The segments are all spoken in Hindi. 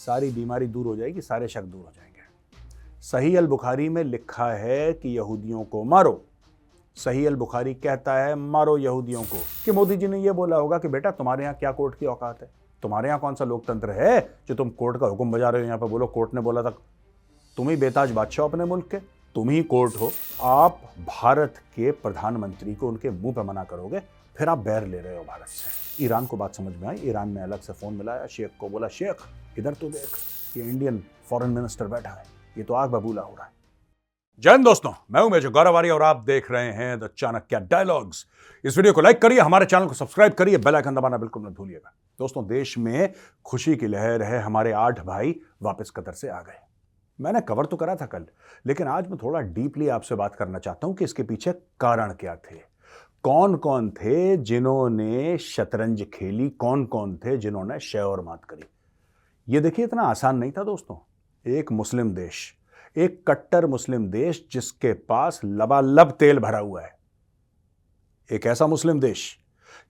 सारी बीमारी दूर हो जाएगी, सारे शक दूर हो जाएंगे। सही अल बुखारी में लिखा है कि यहूदियों को मारो। सही अल बुखारी कहता है मारो यहूदियों को। कि मोदी जी ने यह बोला होगा कि बेटा तुम्हारे यहाँ क्या कोर्ट की औकात है, तुम्हारे यहाँ कौन सा लोकतंत्र है जो तुम कोर्ट का हुक्म बजा रहे हो। यहाँ पे बोलो कोर्ट ने बोला था। तुम ही बेताज बादशाह अपने मुल्क के, तुम ही कोर्ट हो। आप भारत के प्रधानमंत्री को उनके मुंह पे मना करोगे, फिर आप बैर ले रहे हो भारत से। ईरान को बात समझ में आई। ईरान ने अलग से फोन मिलाया शेख को, बोला शेख इधर तो देख, ये इंडियन फॉरेन मिनिस्टर बैठा है, ये तो आग बबूला हो रहा है। जय हिंद दोस्तों, मैं हूं मेजर गौरव आर्य और आप देख रहे हैं द चाणक्य डायलॉग्स। इस वीडियो को लाइक करिए, हमारे चैनल को सब्सक्राइब करिए, बेल आइकन दबाना बिल्कुल मत भूलिएगा। दोस्तों, देश में खुशी की लहर है। हमारे 8 भाई वापस कतर से आ गए। मैंने कवर तो करा था कल, लेकिन आज मैं थोड़ा डीपली आपसे बात करना चाहता हूं कि इसके पीछे कारण क्या थे। कौन कौन थे जिन्होंने शतरंज खेली, कौन कौन थे जिन्होंने शय और मात करी। यह देखिए, इतना आसान नहीं था दोस्तों। एक मुस्लिम देश, एक कट्टर मुस्लिम देश जिसके पास लबालब तेल भरा हुआ है, एक ऐसा मुस्लिम देश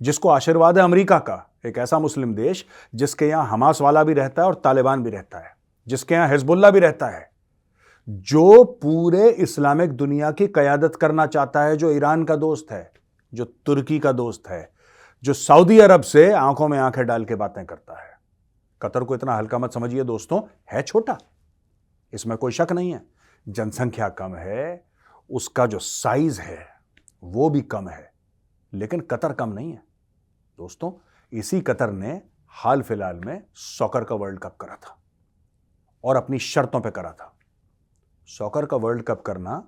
जिसको आशीर्वाद है अमेरिका का, एक ऐसा मुस्लिम देश जिसके यहां हमास वाला भी रहता है और तालिबान भी रहता है, जिसके यहां हिजबुल्लाह भी रहता है, जो पूरे इस्लामिक दुनिया की कयादत करना चाहता है, जो ईरान का दोस्त है, जो तुर्की का दोस्त है, जो सऊदी अरब से आंखों में आंखें डाल के बातें करता है। कतर को इतना हल्का मत समझिए दोस्तों, है छोटा, इसमें कोई शक नहीं है। जनसंख्या कम है, उसका जो साइज है वो भी कम है, लेकिन कतर कम नहीं है दोस्तों। इसी कतर ने हाल फिलहाल में सॉकर का वर्ल्ड कप करा था और अपनी शर्तों पे करा था। सॉकर का वर्ल्ड कप करना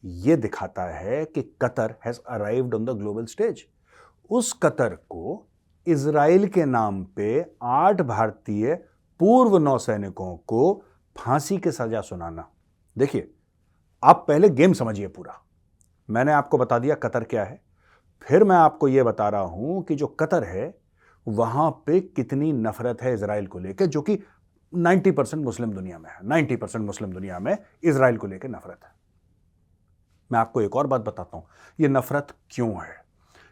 यह दिखाता है कि Qatar has arrived on the global stage. उस कतर को इजराइल के नाम पे 8 भारतीय पूर्व नौसैनिकों को फांसी की सजा सुनाना। देखिए, आप पहले गेम समझिए पूरा। मैंने आपको बता दिया कतर क्या है, फिर मैं आपको यह बता रहा हूं कि जो कतर है वहां पे कितनी नफरत है इजराइल को लेकर, जो कि 90% मुस्लिम दुनिया में है। 90% मुस्लिम दुनिया में इजराइल को लेकर नफरत है। मैं आपको एक और बात बताता हूं, यह नफरत क्यों है।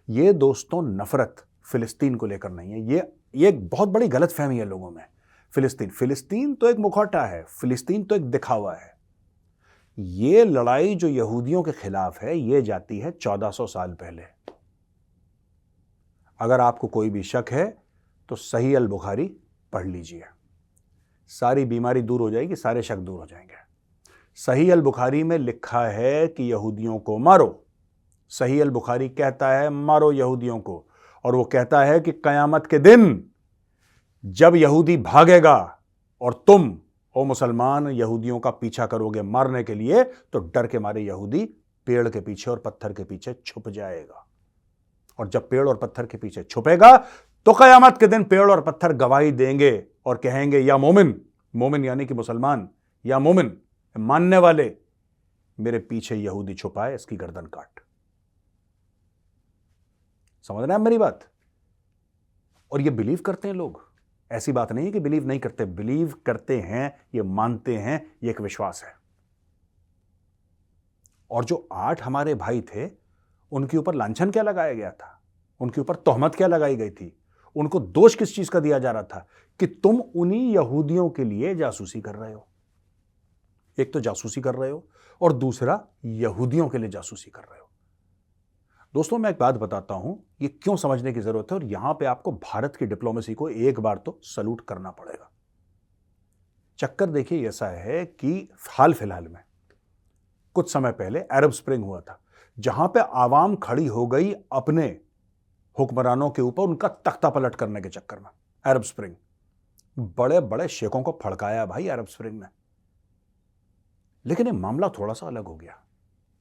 यह दोस्तों नफरत फिलिस्तीन को लेकर नहीं है। यह एक बहुत बड़ी गलतफहमी है लोगों में। फिलिस्तीन तो एक मुखौटा है, फिलिस्तीन तो एक दिखावा है। यह लड़ाई जो यहूदियों के खिलाफ है, यह जाती है 1400 साल पहले। अगर आपको कोई भी शक है तो सही अल बुखारी पढ़ लीजिए, सारी बीमारी दूर हो जाएगी, सारे शक दूर हो जाएंगे। सही अल बुखारी में लिखा है कि यहूदियों को मारो। सही अल बुखारी कहता है मारो यहूदियों को, और वो कहता है कि कयामत के दिन जब यहूदी भागेगा और तुम ओ मुसलमान यहूदियों का पीछा करोगे मारने के लिए, तो डर के मारे यहूदी पेड़ के पीछे और पत्थर के पीछे छुप जाएगा। और जब पेड़ और पत्थर के पीछे छुपेगा तो कयामत के दिन पेड़ और पत्थर गवाही देंगे और कहेंगे या मोमिन, मोमिन यानी कि मुसलमान, या मोमिन मानने वाले, मेरे पीछे यहूदी छुपा है, इसकी गर्दन काट। समझ रहे हैं मेरी बात। और ये बिलीव करते हैं लोग, ऐसी बात नहीं है कि बिलीव नहीं करते, बिलीव करते हैं, ये मानते हैं, ये एक विश्वास है। और जो 8 हमारे भाई थे, उनके ऊपर लांछन क्या लगाया गया था, उनके ऊपर तोहमत क्या लगाई गई थी, उनको दोष किस चीज का दिया जा रहा था कि तुम उन्हीं यहूदियों के लिए जासूसी कर रहे हो। एक तो जासूसी कर रहे हो और दूसरा यहूदियों के लिए जासूसी कर रहे हो। दोस्तों, मैं एक बात बताता हूं, ये क्यों समझने की जरूरत है, और यहां पे आपको भारत की डिप्लोमेसी को एक बार तो सलूट करना पड़ेगा। चक्कर देखिए ऐसा है कि हाल फिलहाल में कुछ समय पहले अरब स्प्रिंग हुआ था, जहां पे आवाम खड़ी हो गई अपने हुक्मरानों के ऊपर उनका तख्ता पलट करने के चक्कर में। अरब स्प्रिंग बड़े बड़े शेखों को फड़काया भाई अरब स्प्रिंग ने। लेकिन ये मामला थोड़ा सा अलग हो गया।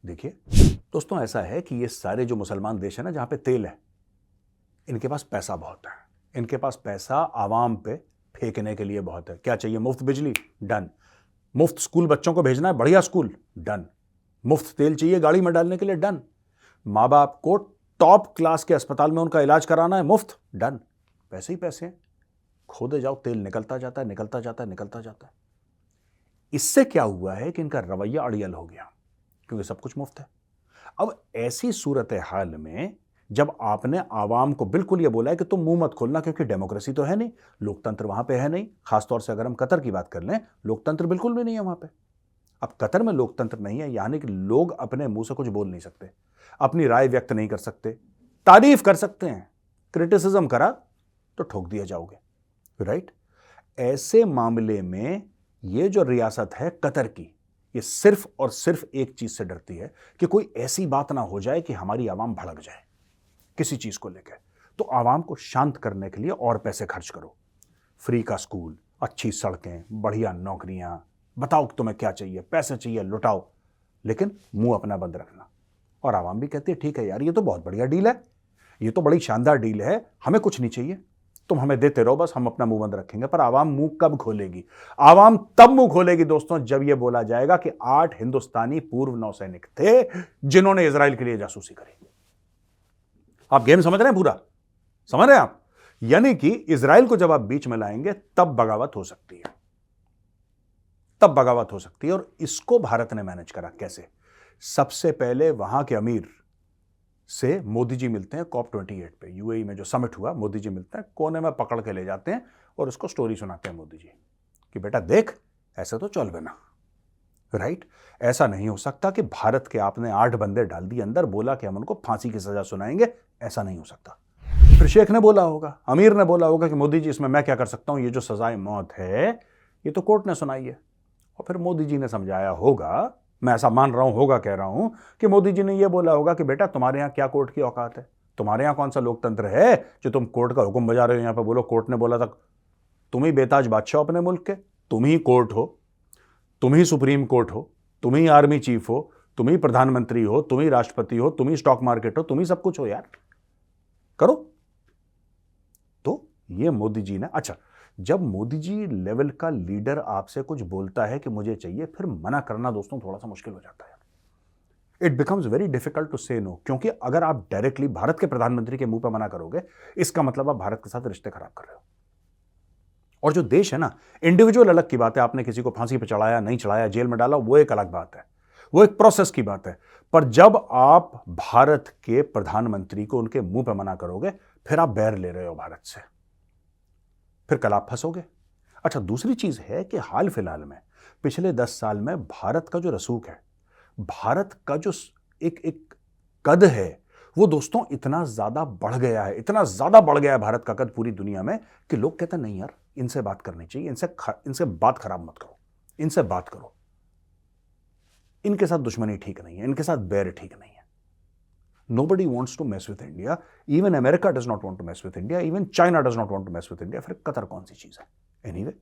देखिए दोस्तों, ऐसा है कि ये सारे जो मुसलमान देश है ना, जहां पे तेल है, इनके पास पैसा बहुत है। इनके पास पैसा आवाम पे फेंकने के लिए बहुत है। क्या चाहिए? मुफ्त बिजली, डन। मुफ्त स्कूल बच्चों को भेजना है, बढ़िया स्कूल, डन। मुफ्त तेल चाहिए गाड़ी में डालने के लिए, डन। माँ बाप को टॉप क्लास के अस्पताल में उनका इलाज कराना है, मुफ्त, डन। पैसे ही पैसे हैं, खोदे जाओ, तेल निकलता जाता है, निकलता जाता है, निकलता जाता है। इससे क्या हुआ है कि इनका रवैया अड़ियल हो गया, क्योंकि सब कुछ मुफ्त है। अब ऐसी सूरत हाल में जब आपने आवाम को बिल्कुल ये बोला है कि तुम मुंह मत खोलना, क्योंकि डेमोक्रेसी तो है नहीं, लोकतंत्र वहां पे है नहीं। खासतौर से अगर हम कतर की बात कर लें, लोकतंत्र बिल्कुल भी नहीं है वहां पे। अब कतर में लोकतंत्र नहीं है, यानी कि लोग अपने मुंह से कुछ बोल नहीं सकते, अपनी राय व्यक्त नहीं कर सकते, तारीफ कर सकते हैं, क्रिटिसिज्म करा तो ठोक दिया जाओगे, राइट। ऐसे मामले में ये जो रियासत है कतर की, ये सिर्फ और सिर्फ एक चीज से डरती है कि कोई ऐसी बात ना हो जाए कि हमारी आवाम भड़क जाए किसी चीज को लेकर। तो आवाम को शांत करने के लिए और पैसे खर्च करो, फ्री का स्कूल, अच्छी सड़कें, बढ़िया नौकरियां, बताओ कि तुम्हें क्या चाहिए, पैसे चाहिए लुटाओ, लेकिन मुंह अपना बंद रखना। और आवाम भी कहती है ठीक है यार, ये तो बहुत बढ़िया डील है, ये तो बड़ी शानदार डील है, हमें कुछ नहीं चाहिए, तुम हमें देते रहो, बस हम अपना मुंह बंद रखेंगे। पर आवाम मुंह कब खोलेगी? आवाम तब मुंह खोलेगी दोस्तों जब यह बोला जाएगा कि 8 हिंदुस्तानी पूर्व नौसैनिक थे जिन्होंने इजराइल के लिए जासूसी करी। आप गेम समझ रहे हैं? पूरा समझ रहे हैं आप? यानी कि इजराइल को जब आप बीच में लाएंगे तब बगावत हो सकती है, तब बगावत हो सकती है। और इसको भारत ने मैनेज करा कैसे? सबसे पहले वहां के अमीर से मोदी जी मिलते हैं COP28 पे, यूएई में जो समिट हुआ, मोदी जी मिलते हैं, कोने में पकड़ के ले जाते हैं और उसको स्टोरी सुनाते हैं मोदी जी कि बेटा देख, ऐसे तो चल बना, राइट। ऐसा नहीं हो सकता कि भारत के आपने 8 बंदे डाल दिए अंदर, बोला कि हम उनको फांसी की सजा सुनाएंगे, ऐसा नहीं हो सकता। फिर शेख ने बोला होगा, अमीर ने बोला होगा कि मोदी जी इसमें मैं क्या कर सकता हूं, ये जो सजाए मौत है ये तो कोर्ट ने सुनाई है। और फिर मोदी जी ने समझाया होगा, मैं ऐसा मान रहा हूं, होगा कह रहा हूं, कि मोदी जी ने यह बोला होगा कि बेटा तुम्हारे यहां क्या कोर्ट की औकात है, तुम्हारे यहां कौन सा लोकतंत्र है जो तुम कोर्ट का हुक्म बजा रहे हो। यहां पे बोलो कोर्ट ने बोला था, तुम ही बेताज बादशाह अपने मुल्क के, तुम ही कोर्ट हो, तुम ही सुप्रीम कोर्ट हो, तुम ही आर्मी चीफ हो, तुम ही प्रधानमंत्री हो, तुम ही राष्ट्रपति हो, तुम ही स्टॉक मार्केट हो, तुम ही सब कुछ हो यार, करो। तो ये मोदी जी ने, अच्छा, जब मोदी जी लेवल का लीडर आपसे कुछ बोलता है कि मुझे चाहिए, फिर मना करना दोस्तों थोड़ा सा मुश्किल हो जाता है। It becomes very difficult to say no, क्योंकि अगर आप डायरेक्टली भारत के प्रधानमंत्री के मुंह पर मना करोगे, इसका मतलब आप भारत के साथ रिश्ते खराब कर रहे हो। और जो देश है ना, इंडिविजुअल अलग की बात है, आपने किसी को फांसी पर चढ़ाया, नहीं चढ़ाया, जेल में डाला, वो एक अलग बात है, वो एक प्रोसेस की बात है। पर जब आप भारत के प्रधानमंत्री को उनके मुंह पर मना करोगे, फिर आप बैर ले रहे हो भारत से, फिर कल आप फंसोगे। अच्छा, दूसरी चीज है कि हाल फिलहाल में पिछले 10 साल में भारत का जो रसूख है, भारत का जो एक एक कद है, वो दोस्तों इतना ज्यादा बढ़ गया है, इतना ज्यादा बढ़ गया है भारत का कद पूरी दुनिया में, कि लोग कहते हैं नहीं यार, इनसे बात करनी चाहिए, इनसे बात खराब मत करो, इनसे बात करो, इनके साथ दुश्मनी ठीक नहीं है, इनके साथ बैर ठीक नहीं है। Nobody wants to mess with India. Even America does not want to mess with India. Even China does not want to mess with India. फिर कतर कौन सी चीज है? Anyway,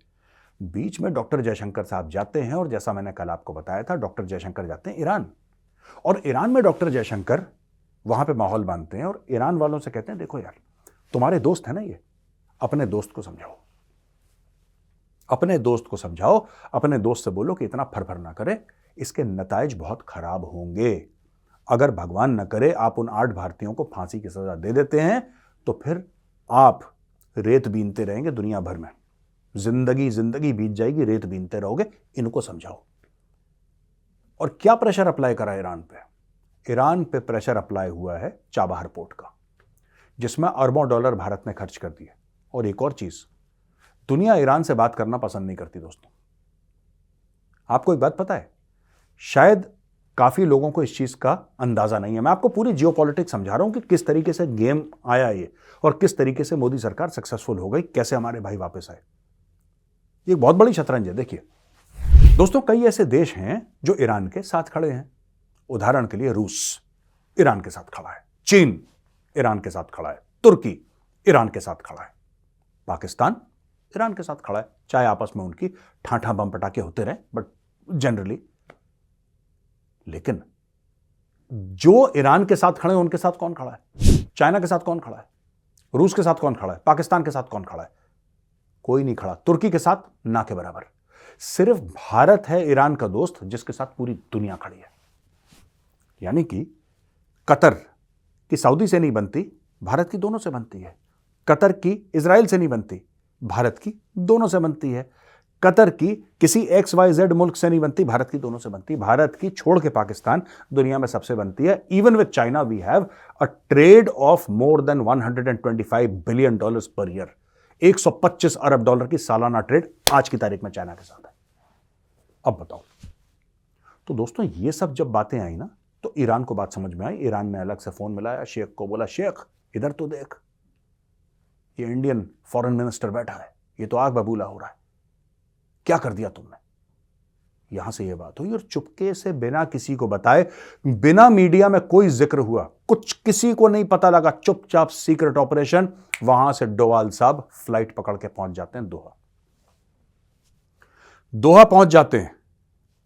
बीच में डॉक्टर जयशंकर साहब जाते हैं, और जैसा मैंने कल आपको बताया था, डॉक्टर जयशंकर जाते हैं ईरान, और ईरान में डॉक्टर जयशंकर वहां पे माहौल बांधते हैं और ईरान वालों से कहते हैं देखो यार, तुम्हारे दोस्त है ना ये, अपने दोस्त को समझाओ, अपने दोस्त को समझाओ, अपने दोस्त से बोलो कि इतना फरफर ना करे, इसके नताइज बहुत खराब होंगे। अगर भगवान न करे आप उन 8 भारतीयों को फांसी की सजा दे देते हैं, तो फिर आप रेत बीनते रहेंगे दुनिया भर में, जिंदगी बीत जाएगी, रेत बीनते रहोगे, इनको समझाओ। और क्या प्रेशर अप्लाई करा ईरान पे? ईरान पे प्रेशर अप्लाई हुआ है चाबहार पोर्ट का, जिसमें अरबों डॉलर भारत ने खर्च कर दिए। और एक और चीज, दुनिया ईरान से बात करना पसंद नहीं करती दोस्तों। आपको एक बात पता है, शायद काफी लोगों को इस चीज का अंदाजा नहीं है। मैं आपको पूरी जियोपॉलिटिक्स समझा रहा हूं कि किस तरीके से गेम आया ये, और किस तरीके से मोदी सरकार सक्सेसफुल हो गई, कैसे हमारे भाई वापस आए। ये एक बहुत बड़ी शतरंज है। देखिए दोस्तों, कई ऐसे देश हैं जो ईरान के साथ खड़े हैं। उदाहरण के लिए रूस ईरान के साथ खड़ा है, चीन ईरान के साथ खड़ा है, तुर्की ईरान के साथ खड़ा है, पाकिस्तान ईरान के साथ खड़ा है, चाहे आपस में उनकी ठाठा बम पटाखे होते रहे, बट जनरली। लेकिन जो ईरान के साथ खड़े हैं उनके साथ कौन खड़ा है? चाइना के साथ कौन खड़ा है? रूस के साथ कौन खड़ा है? पाकिस्तान के साथ कौन खड़ा है? कोई नहीं खड़ा। तुर्की के साथ ना के बराबर। सिर्फ भारत है ईरान का दोस्त जिसके साथ पूरी दुनिया खड़ी है। यानी कि कतर की सऊदी से नहीं बनती, भारत की दोनों से बनती है। कतर की इजराइल से नहीं बनती, भारत की दोनों से बनती है। कतर की किसी XYZ मुल्क से नहीं बनती, भारत की दोनों से बनती। भारत की छोड़ के पाकिस्तान दुनिया में सबसे बनती है। Even with China we have a trade of more than $125 billion per year. 125 अरब डॉलर की सालाना ट्रेड आज की तारीख में चाइना के साथ है। अब बताओ, तो दोस्तों ये सब जब बातें आई ना, तो ईरान को बात समझ में आई। ईरान ने अलग से फोन मिलाया शेख को, बोला शेख इधर तो देख, ये इंडियन फॉरेन मिनिस्टर बैठा है, ये तो आग बबूला हो रहा है, क्या कर दिया तुमने। यहां से ये बात हुई और चुपके से बिना किसी को बताए, बिना मीडिया में कोई जिक्र हुआ, कुछ किसी को नहीं पता लगा, चुपचाप सीक्रेट ऑपरेशन, वहां से डोवाल साहब फ्लाइट पकड़ के पहुंच जाते हैं दोहा। दोहा पहुंच जाते हैं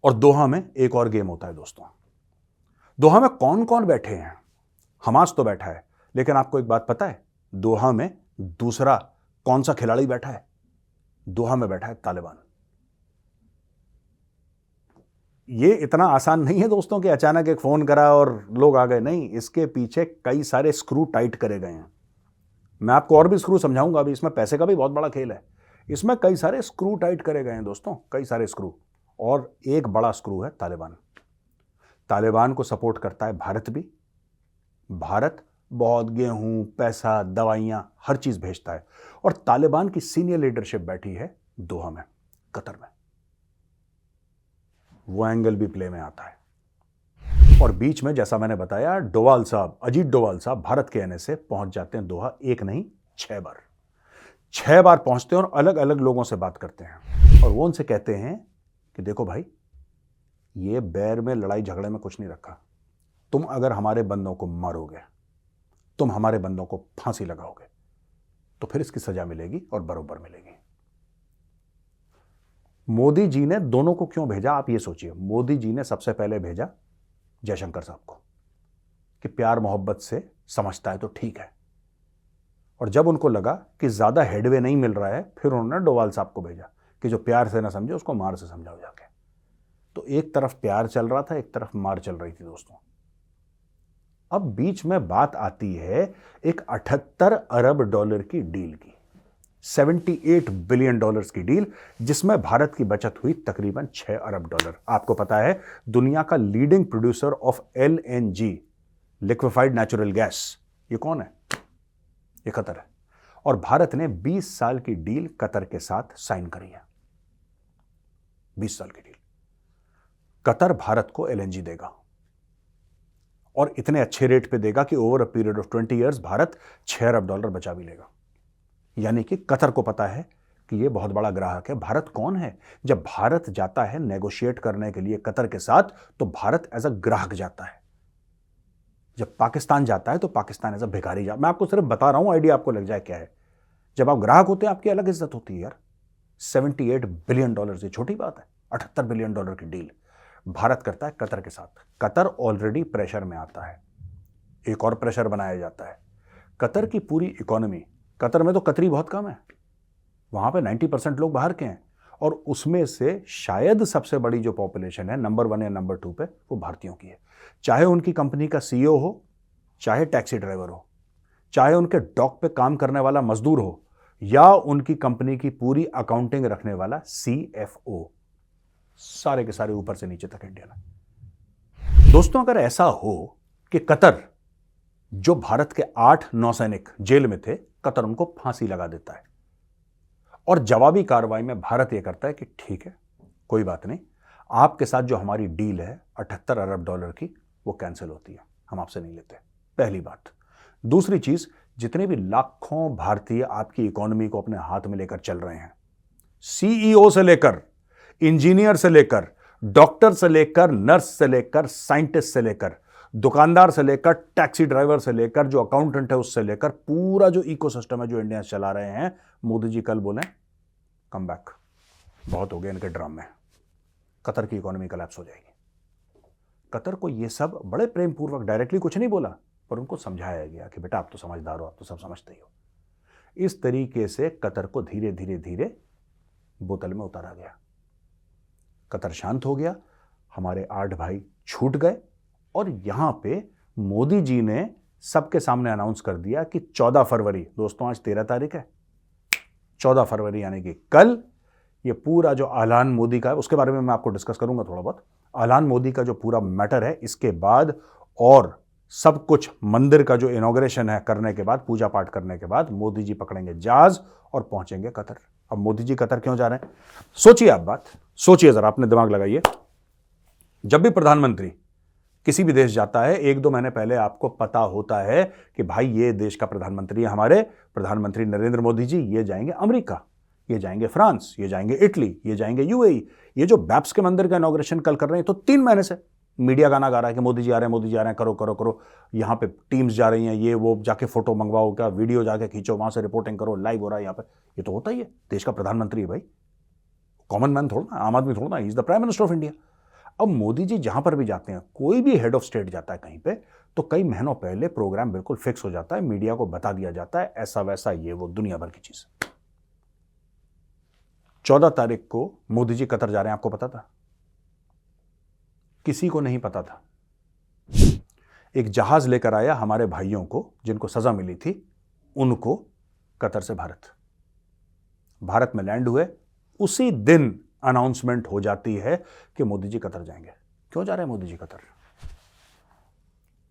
और दोहा में एक और गेम होता है दोस्तों। दोहा में कौन कौन बैठे हैं? हमास तो बैठा है, लेकिन आपको एक बात पता है, दोहा में दूसरा कौन सा खिलाड़ी बैठा है? दोहा में बैठा है तालिबान। ये इतना आसान नहीं है दोस्तों कि अचानक एक फोन करा और लोग आ गए, नहीं, इसके पीछे कई सारे स्क्रू टाइट करे गए हैं। मैं आपको और भी स्क्रू समझाऊंगा, अभी इसमें पैसे का भी बहुत बड़ा खेल है। इसमें कई सारे स्क्रू टाइट करे गए हैं दोस्तों, कई सारे स्क्रू, और एक बड़ा स्क्रू है तालिबान। तालिबान को सपोर्ट करता है भारत भी। भारत बहुत गेहूं, पैसा, दवाइयां, हर चीज भेजता है। और तालिबान की सीनियर लीडरशिप बैठी है दोहा में, कतर में। वो एंगल भी प्ले में आता है। और बीच में जैसा मैंने बताया, डोवाल साहब, अजीत डोवाल साहब भारत के आने से पहुंच जाते हैं दोहा, एक नहीं 6 बार। 6 बार पहुंचते हैं और अलग अलग लोगों से बात करते हैं। और वो उनसे कहते हैं कि देखो भाई, ये बैर में लड़ाई झगड़े में कुछ नहीं रखा। तुम अगर हमारे बंदों को मारोगे, तुम हमारे बंदों को फांसी लगाओगे, तो फिर इसकी सजा मिलेगी और बरोबर मिलेगी। मोदी जी ने दोनों को क्यों भेजा, आप ये सोचिए। मोदी जी ने सबसे पहले भेजा जयशंकर साहब को कि प्यार मोहब्बत से समझता है तो ठीक है। और जब उनको लगा कि ज्यादा हेडवे नहीं मिल रहा है, फिर उन्होंने डोवाल साहब को भेजा कि जो प्यार से ना समझे उसको मार से समझाओ जाके। तो एक तरफ प्यार चल रहा था, एक तरफ मार चल रही थी दोस्तों। अब बीच में बात आती है एक 78 अरब डॉलर की डील की, $78 बिलियन की डील, जिसमें भारत की बचत हुई तकरीबन 6 अरब डॉलर। आपको पता है दुनिया का leading producer of LNG, liquefied natural gas, ये कौन है? ये कतर है। और भारत ने 20 साल की डील कतर के साथ साइन करी है। 20 साल की डील। कतर भारत को LNG देगा और इतने अच्छे रेट पे देगा कि over a period of 20 years Bharat 6 Arab dollar बचा भी लेगा। यानी कि कतर को पता है कि ये बहुत बड़ा ग्राहक है। भारत कौन है? जब भारत जाता है नेगोशिएट करने के लिए कतर के साथ, तो भारत एज अ ग्राहक जाता है। जब पाकिस्तान जाता है तो पाकिस्तान एज अ भिखारी जाता है। मैं आपको सिर्फ बता रहा हूं, आइडिया आपको लग जाए क्या है। जब आप ग्राहक होते हैं आपकी अलग इज्जत होती है यार। $78 बिलियन, ये छोटी बात है। $78 बिलियन की डील भारत करता है कतर के साथ। कतर ऑलरेडी प्रेशर में आता है, एक और प्रेशर बनाया जाता है। कतर की पूरी इकोनॉमी, कतर में तो कतरी बहुत कम है, वहां पे 90% लोग बाहर के हैं, और उसमें से शायद सबसे बड़ी जो पॉपुलेशन है, नंबर 1 या नंबर 2 पे, वो भारतीयों की है। चाहे उनकी कंपनी का CEO हो, चाहे टैक्सी ड्राइवर हो, चाहे उनके डॉक पे काम करने वाला मजदूर हो, या उनकी कंपनी की पूरी अकाउंटिंग रखने वाला CFO, सारे के सारे ऊपर से नीचे तक इंडियन है। दोस्तों अगर ऐसा हो कि कतर, जो भारत के 8 नौसैनिक जेल में थे, कतर उनको फांसी लगा देता है, और जवाबी कार्रवाई में भारत यह करता है कि ठीक है, कोई बात नहीं, आपके साथ जो हमारी डील है 78 अरब डॉलर की, वो कैंसिल होती है, हम आपसे नहीं लेते। पहली बात। दूसरी चीज, जितने भी लाखों भारतीय आपकी इकोनॉमी को अपने हाथ में लेकर चल रहे हैं, CEO से लेकर, इंजीनियर से लेकर, डॉक्टर से लेकर, नर्स से लेकर, साइंटिस्ट से लेकर, दुकानदार से लेकर, टैक्सी ड्राइवर से लेकर, जो अकाउंटेंट है उससे लेकर, पूरा जो इकोसिस्टम है जो इंडिया चला रहे हैं, मोदी जी कल बोले कम बैक, बहुत हो गया इनके ड्राम में, कतर की इकोनॉमी कोलैप्स हो जाएगी। कतर को ये सब बड़े प्रेम पूर्वक, डायरेक्टली कुछ नहीं बोला, पर उनको समझाया गया कि बेटा आप तो समझदार हो, आप तो सब समझते ही हो। इस तरीके से कतर को धीरे धीरे धीरे बोतल में उतारा गया। कतर शांत हो गया, हमारे 8 भाई छूट गए, और यहां पे मोदी जी ने सबके सामने अनाउंस कर दिया कि 14 फरवरी, दोस्तों आज 13 तारीख है, 14 फरवरी यानी कि कल, ये पूरा जो अहलान मोदी का है उसके बारे में मैं आपको डिस्कस करूंगा थोड़ा बहुत। अहलान मोदी का जो पूरा मैटर है इसके बाद, और सब कुछ मंदिर का जो इनॉग्रेशन है करने के बाद, पूजा पाठ करने के बाद मोदी जी पकड़ेंगे जहाज और पहुंचेंगे कतर। अब मोदी जी कतर क्यों जा रहे हैं, सोचिए आप बात, सोचिए जरा, अपने दिमाग लगाइए। जब भी प्रधानमंत्री किसी भी देश जाता है, 1-2 महीने पहले आपको पता होता है कि भाई ये देश का प्रधानमंत्री है, हमारे प्रधानमंत्री नरेंद्र मोदी जी, ये जाएंगे अमेरिका, ये जाएंगे फ्रांस, ये जाएंगे इटली, ये जाएंगे यूएई। ये जो बैप्स के मंदिर का इनॉग्रेशन कल कर रहे हैं, तो 3 महीने से मीडिया गाना गा रहा है कि मोदी जी आ रहे हैं, मोदी जी आ रहे हैं, करो करो करो, यहां पे टीम्स जा रही हैं, ये वो, जाके फोटो मंगवाओ, क्या वीडियो जाके खींचो, वहां से रिपोर्टिंग करो, लाइव हो रहा है यहाँ पे। ये तो होता ही है, देश का प्रधानमंत्री है भाई, कॉमन मैन थोड़ा ना, आम आदमी थोड़ा ना, he is the prime minister of India. अब मोदी जी जहां पर भी जाते हैं, कोई भी हेड ऑफ स्टेट जाता है कहीं पे, तो कई महीनों पहले प्रोग्राम बिल्कुल फिक्स हो जाता है, मीडिया को बता दिया जाता है, ऐसा वैसा ये वो दुनिया भर की चीज। 14 तारीख को मोदी जी कतर जा रहे हैं, आपको पता था? किसी को नहीं पता था। एक जहाज लेकर आया हमारे भाइयों को जिनको सजा मिली थी, उनको कतर से भारत में लैंड हुए, उसी दिन अनाउंसमेंट हो जाती है कि मोदी जी कतर जाएंगे। क्यों जा रहे हैं मोदी जी कतर?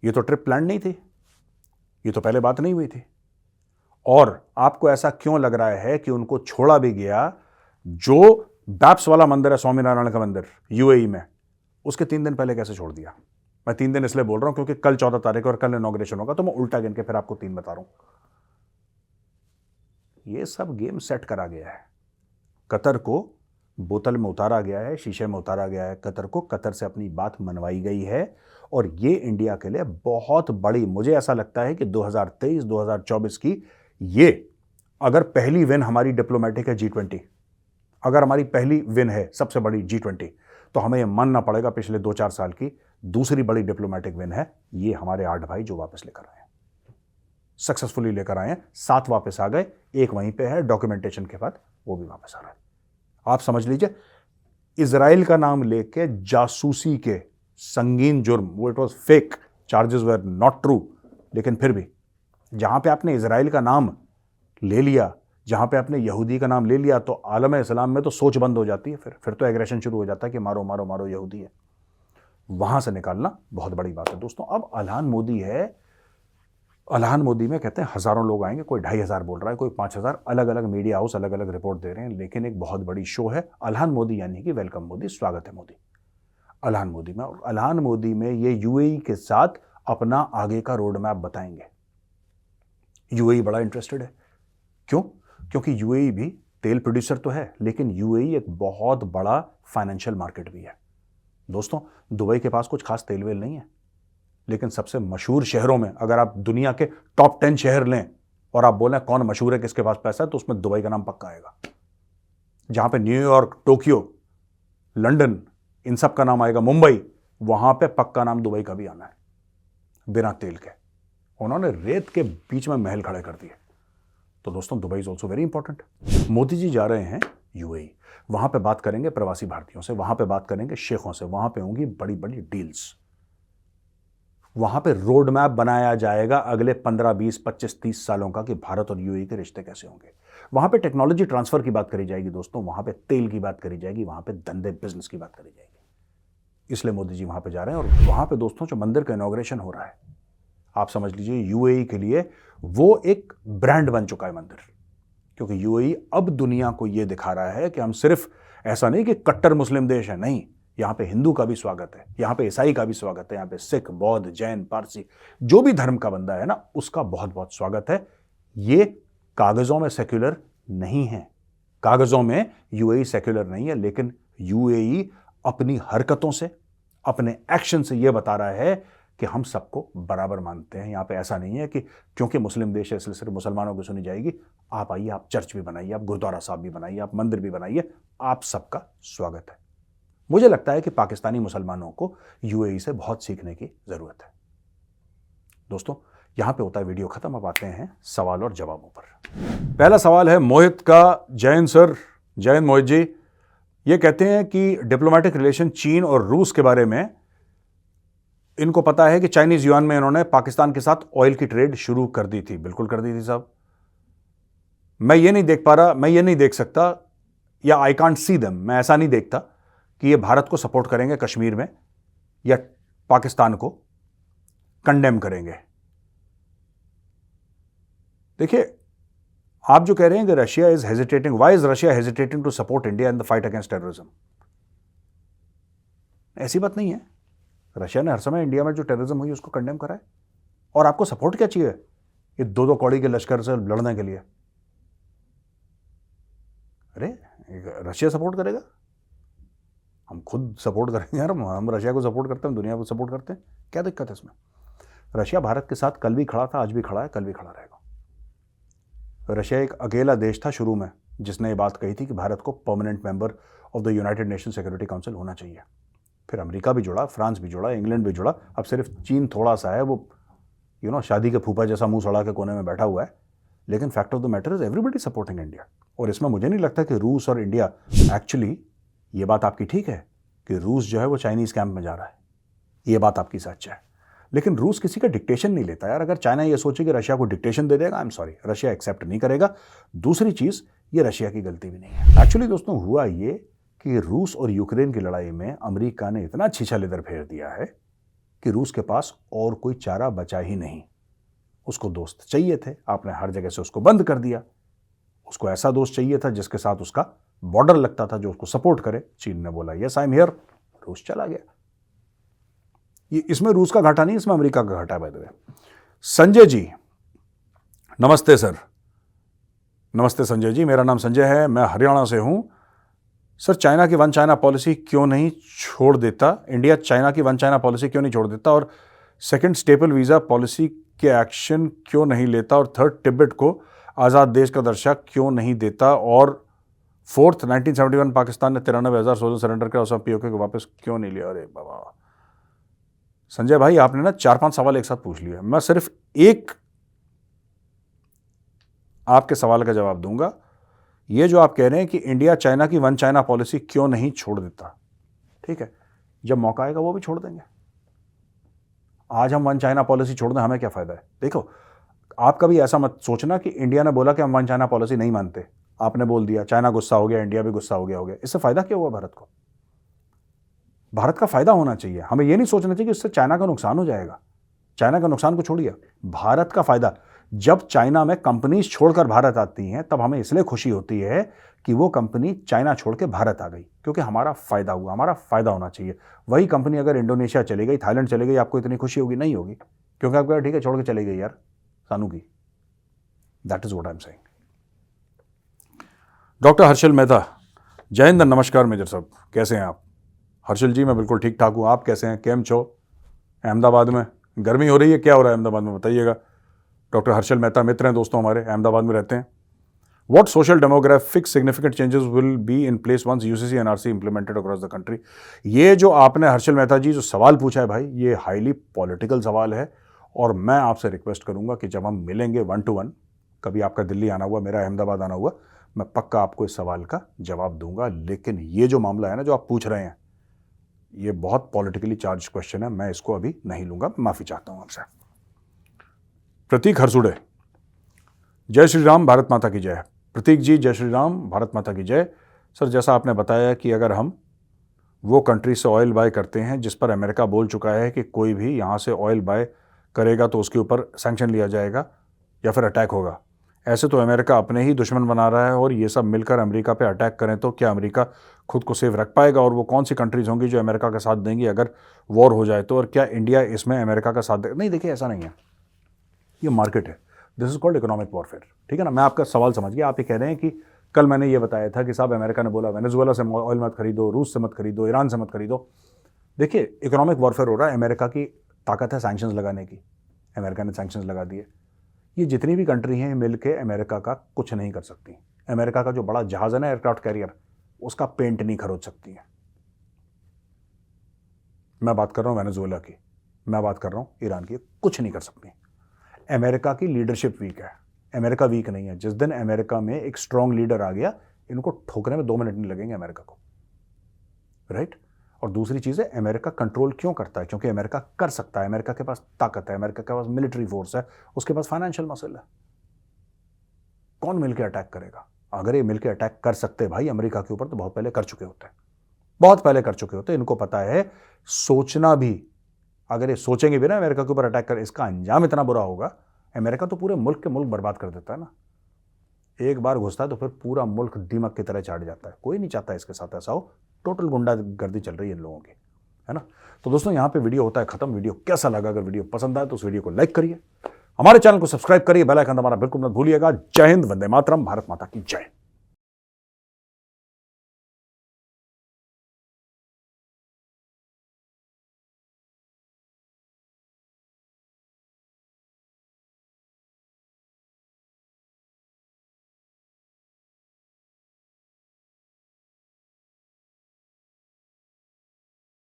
ये तो ट्रिप प्लान नहीं थी, ये तो पहले बात नहीं हुई थी। और आपको ऐसा क्यों लग रहा है कि उनको छोड़ा भी गया? जो बैप्स वाला मंदिर है, स्वामीनारायण का मंदिर यूएई में, उसके 3 दिन पहले कैसे छोड़ दिया? मैं 3 दिन इसलिए बोल रहा हूं क्योंकि कल 14 तारीख और कल इनॉग्रेशन होगा, तो मैं उल्टा गिन के फिर आपको 3 बता रहा हूं। ये सब गेम सेट करा गया है। कतर को बोतल में उतारा गया है, शीशे में उतारा गया है कतर को, कतर से अपनी बात मनवाई गई है। और ये इंडिया के लिए बहुत बड़ी, मुझे ऐसा लगता है कि 2023-2024 की ये अगर पहली विन हमारी डिप्लोमेटिक है G20, अगर हमारी पहली विन है सबसे बड़ी G20, तो हमें यह मानना पड़ेगा पिछले 2-4 साल की दूसरी बड़ी डिप्लोमेटिक विन है ये हमारे 8 भाई जो वापस लेकर आए, सक्सेसफुली लेकर आए हैं। 7 वापस आ गए, एक वहीं पे है डॉक्यूमेंटेशन के बाद, वो भी वापस आ रहा है। आप समझ लीजिए, इजराइल का नाम लेके जासूसी के संगीन जुर्म, वो it was fake, charges were not true, लेकिन फिर भी जहां पे आपने इजराइल का नाम ले लिया, जहां पे आपने यहूदी का नाम ले लिया, तो आलम इस्लाम में तो सोच बंद हो जाती है, फिर तो एग्रेशन शुरू हो जाता है कि मारो मारो मारो यहूदी है। वहां से निकालना बहुत बड़ी बात है दोस्तों। अब अहलान मोदी है, अहलान मोदी में कहते हैं हजारों लोग आएंगे, कोई 2,500 बोल रहा है, कोई 5,000, अलग अलग मीडिया हाउस अलग अलग रिपोर्ट दे रहे हैं, लेकिन एक बहुत बड़ी शो है अहलान मोदी, यानी कि वेलकम मोदी, स्वागत है मोदी अहलान मोदी में। और अहलान मोदी में ये यूएई के साथ अपना आगे का रोड मैप बताएंगे। यूएई बड़ा इंटरेस्टेड है, क्यों? क्योंकि यूएई भी तेल प्रोड्यूसर तो है, लेकिन यूएई एक बहुत बड़ा फाइनेंशियल मार्केट भी है दोस्तों। दुबई के पास कुछ खास तेल वेल नहीं है, लेकिन सबसे मशहूर शहरों में अगर आप दुनिया के टॉप 10 शहर लें और आप बोलें कौन मशहूर है, किसके पास पैसा है, तो उसमें दुबई का नाम पक्का आएगा। जहां पे न्यूयॉर्क, टोक्यो, लंदन, इन सब का नाम आएगा, मुंबई, वहां पे पक्का नाम दुबई का भी आना है, बिना तेल के। उन्होंने रेत के बीच में महल खड़े कर दिए। तो दोस्तों Dubai is also very important. Modi ji जा रहे हैं यूएई, वहां पे बात करेंगे प्रवासी भारतीयों से, वहां पे बात करेंगे शेखों से, वहां पे होंगी बड़ी बड़ी डील्स, वहां पे रोड मैप बनाया जाएगा अगले 15, 20, 25, 30 सालों का कि भारत और यूएई के रिश्ते कैसे होंगे। वहां पे टेक्नोलॉजी ट्रांसफर की बात करी जाएगी दोस्तों, वहां पे तेल की बात करी जाएगी, वहां पे धंधे बिजनेस की बात करी जाएगी। इसलिए मोदी जी वहां पे जा रहे हैं। और वहां पे दोस्तों जो मंदिर का इनॉग्रेशन हो रहा है, आप समझ लीजिए यूएई के लिए वो एक ब्रांड बन चुका है मंदिर, क्योंकि यूएई अब दुनिया को यह दिखा रहा है कि हम सिर्फ ऐसा नहीं कि कट्टर मुस्लिम देश है, नहीं, यहां पे हिंदू का भी स्वागत है, यहां पे ईसाई का भी स्वागत है, यहां पे सिख, बौद्ध, जैन, पारसी, जो भी धर्म का बंदा है ना, उसका बहुत बहुत स्वागत है। ये कागजों में सेक्युलर नहीं है, कागजों में यूएई सेक्युलर नहीं है, लेकिन यूएई अपनी हरकतों से, अपने एक्शन से यह बता रहा है कि हम सबको बराबर मानते हैं। यहां पे ऐसा नहीं है कि क्योंकि मुस्लिम देश है इसलिए सिर्फ मुसलमानों की सुनी जाएगी। आप आइए, आप चर्च भी बनाइए, आप गुरुद्वारा साहब भी बनाइए, आप मंदिर भी बनाइए, आप सबका स्वागत है। मुझे लगता है कि पाकिस्तानी मुसलमानों को यूएई से बहुत सीखने की जरूरत है। दोस्तों यहां पे होता है वीडियो खत्म, अब आते हैं सवाल और जवाबों पर। पहला सवाल है मोहित का। जैन सर, जैन मोहित जी, ये कहते हैं कि डिप्लोमेटिक रिलेशन चीन और रूस के बारे में इनको पता है कि चाइनीज युआन में इन्होंने पाकिस्तान के साथ ऑयल की ट्रेड शुरू कर दी थी। बिल्कुल कर दी थी साहब। मैं ये नहीं देख पा रहा, मैं ये नहीं देख सकता या आई कांट सी देम, मैं ऐसा नहीं देखता कि ये भारत को सपोर्ट करेंगे कश्मीर में या पाकिस्तान को कंडेम करेंगे। देखिए, आप जो कह रहे हैं कि Russia is hesitating, why is Russia hesitating to support India in the fight against terrorism? ऐसी बात नहीं है। रशिया ने हर समय इंडिया में जो टेररिज्म हुई उसको कंडेम करा है, और आपको सपोर्ट क्या चाहिए ये दो कौड़ी के लश्कर से लड़ने के लिए? अरे रशिया सपोर्ट करेगा, हम खुद सपोर्ट करेंगे यार, हम रशिया को सपोर्ट करते हैं, दुनिया को सपोर्ट करते हैं, क्या दिक्कत है इसमें? रशिया भारत के साथ कल भी खड़ा था, आज भी खड़ा है, कल भी खड़ा रहेगा। रशिया एक अकेला देश था शुरू में जिसने ये बात कही थी कि भारत को permanent member of the United nation security council होना चाहिए। फिर अमेरिका भी जुड़ा, फ्रांस भी जुड़ा, इंग्लैंड भी जुड़ा, अब सिर्फ चीन थोड़ा सा है, वो शादी के फूफा जैसा मुंह सड़ा के कोने में बैठा हुआ है। लेकिन fact of the matter is everybody supporting India. और इसमें मुझे नहीं लगता कि रूस और इंडिया, एक्चुअली ये बात आपकी ठीक है कि रूस जो है वो चाइनीज कैंप में जा रहा है, ये बात आपकी सच है, लेकिन रूस किसी का डिक्टेशन नहीं लेता यार। अगर चाइना ये सोचे कि रशिया को डिक्टेशन दे देगा, I am sorry, Russia accept नहीं करेगा। दूसरी चीज, ये रशिया की गलती भी नहीं है। एक्चुअली दोस्तों हुआ ये कि रूस और यूक्रेन की लड़ाई में अमेरिका ने इतना छीछा लेदर फेर दिया है कि रूस के पास और कोई चारा बचा ही नहीं। उसको दोस्त चाहिए थे, आपने हर जगह से उसको बंद कर दिया। उसको ऐसा दोस्त चाहिए था जिसके साथ उसका बॉर्डर लगता था, जो उसको सपोर्ट करे। चीन ने बोला यस आई एम हियर, रूस चला गया। ये इसमें रूस का घाटा नहीं, इसमें अमेरिका का घाटा है। By the way, Sanjay ji नमस्ते सर। नमस्ते संजय जी, मेरा नाम संजय है, मैं हरियाणा से हूं। सर, चाइना की वन चाइना पॉलिसी क्यों नहीं छोड़ देता इंडिया? चाइना की वन चाइना पॉलिसी क्यों नहीं छोड़ देता? और सेकंड, स्टेपल वीजा पॉलिसी के एक्शन क्यों नहीं लेता? और थर्ड, तिब्बत को आज़ाद देश का दर्जा क्यों नहीं देता? और फोर्थ, 1971 पाकिस्तान ने 93,000 सोल्जर सरेंडर किया, उसमें पीओके को वापस क्यों नहीं लिया? अरे बाबा संजय भाई, आपने ना 4-5 सवाल एक साथ पूछ लिया। मैं सिर्फ एक आपके सवाल का जवाब दूंगा। ये जो आप कह रहे हैं कि इंडिया चाइना की वन चाइना पॉलिसी क्यों नहीं छोड़ देता, ठीक है, जब मौका आएगा वो भी छोड़ देंगे। आज हम वन चाइना पॉलिसी छोड़ दें, हमें क्या फायदा है? देखो, आप कभी ऐसा मत सोचना कि इंडिया ने बोला कि हम वन चाइना पॉलिसी नहीं मानते, आपने बोल दिया, चाइना गुस्सा हो गया, इंडिया भी गुस्सा हो गया। इससे फायदा क्या हुआ भारत को? भारत का फायदा होना चाहिए। हमें यह नहीं सोचना चाहिए कि इससे चाइना का नुकसान हो जाएगा। चाइना का नुकसान को छोड़िए, भारत का फायदा। जब चाइना में कंपनीज छोड़कर भारत आती हैं तब हमें इसलिए खुशी होती है कि वो कंपनी चाइना छोड़ के भारत आ गई, क्योंकि हमारा फायदा हुआ। हमारा फायदा होना चाहिए। वही कंपनी अगर इंडोनेशिया चली गई, थाईलैंड चली गई, आपको इतनी खुशी होगी? नहीं होगी, क्योंकि आपको ठीक है छोड़ के चली गई यार सानू की। That is what I am saying. Doctor Harshal Mehta, जय हिंद, नमस्कार मेजर साहब, कैसे हैं आप? हर्षल जी, मैं बिल्कुल ठीक ठाक हूँ, आप कैसे हैं? केम छो? अहमदाबाद में गर्मी हो रही है, क्या हो रहा है अहमदाबाद में बताइएगा। डॉक्टर हर्षल मेहता मित्र हैं दोस्तों हमारे, अहमदाबाद में रहते हैं। What social demographic significant changes will be in place once UCC NRC implemented across the country? ये जो आपने हर्षल मेहता जी जो सवाल पूछा है भाई, ये हाईली पॉलिटिकल सवाल है, और मैं आपसे रिक्वेस्ट करूंगा कि जब हम मिलेंगे 1 to 1, कभी आपका दिल्ली आना हुआ, मेरा अहमदाबाद आना हुआ, मैं पक्का आपको इस सवाल का जवाब दूंगा। लेकिन ये जो मामला है ना जो आप पूछ रहे हैं, ये बहुत पॉलिटिकली चार्ज क्वेश्चन है, मैं इसको अभी नहीं लूंगा, माफी चाहता हूं आपसे। प्रतीक हरसुड़े, जय श्री राम, भारत माता की जय। प्रतीक जी, जय श्री राम, भारत माता की जय। सर, जैसा आपने बताया कि अगर हम वो कंट्री से ऑयल बाय करते हैं जिस पर अमेरिका बोल चुका है कि कोई भी यहाँ से ऑयल बाय करेगा तो उसके ऊपर सैंक्शन लिया जाएगा या फिर अटैक होगा, ऐसे तो अमेरिका अपने ही दुश्मन बना रहा है, और ये सब मिलकर अमेरिका पे अटैक करें तो क्या अमेरिका खुद को सेफ रख पाएगा? और वो कौन सी कंट्रीज होंगी जो अमेरिका का साथ देंगी अगर वॉर हो जाए तो? और क्या इंडिया इसमें अमेरिका का साथ दे? नहीं, देखिए ऐसा नहीं है, ये मार्केट है, this is called economic warfare, ठीक है ना। मैं आपका सवाल समझ गया। आप ये कह रहे हैं कि कल मैंने ये बताया था कि साहब अमेरिका ने बोला वेनेजुएला से ऑयल मत खरीदो, रूस से मत खरीदो, ईरान से मत खरीदो। देखिए, इकोनॉमिक वॉरफेयर हो रहा है, अमेरिका की ताकत है सैंक्शंस लगाने की, अमेरिका ने सैंक्शंस लगा दिए। ये जितनी भी कंट्री हैं मिल के अमेरिका का कुछ नहीं कर सकती। अमेरिका का जो बड़ा जहाज है ना, एयरक्राफ्ट कैरियर, उसका पेंट नहीं खरीद सकती है। मैं बात कर रहा हूँ वेनेजुएला की, मैं बात कर रहा हूँ ईरान की, कुछ नहीं कर सकती। अमेरिका की लीडरशिप वीक है, अमेरिका वीक नहीं है। जिस दिन अमेरिका में एक स्ट्रांग लीडर आ गया, इनको ठोकने में 2 मिनट नहीं लगेंगे अमेरिका को, राइट। और दूसरी चीज़ है, अमेरिका कंट्रोल क्यों करता है? क्योंकि अमेरिका कर सकता है, अमेरिका के पास ताकत है, अमेरिका के पास मिलिट्री फोर्स है, उसके पास फाइनेंशियल मसल है। कौन मिलकर अटैक करेगा? अगर ये मिलकर अटैक कर सकते भाई अमेरिका के ऊपर तो बहुत पहले कर चुके होते हैं, बहुत पहले कर चुके होते। इनको पता है सोचना भी, अगर ये सोचेंगे भी ना अमेरिका के ऊपर अटैक कर, इसका अंजाम इतना बुरा होगा। अमेरिका तो पूरे मुल्क के मुल्क बर्बाद कर देता है ना, एक बार घुसता है तो फिर पूरा मुल्क दीमक की तरह चाट जाता है। कोई नहीं चाहता इसके साथ ऐसा हो। टोटल गुंडागर्दी चल रही है इन लोगों की, है ना। तो दोस्तों यहाँ पे वीडियो होता है खत्म। वीडियो कैसा लगा? अगर वीडियो पसंद आए तो उस वीडियो को लाइक करिए, हमारे चैनल को सब्सक्राइब करिए, बेल आइकन दबाना बिल्कुल मत भूलिएगा। जय हिंद, वंदे मातरम, भारत माता की जय।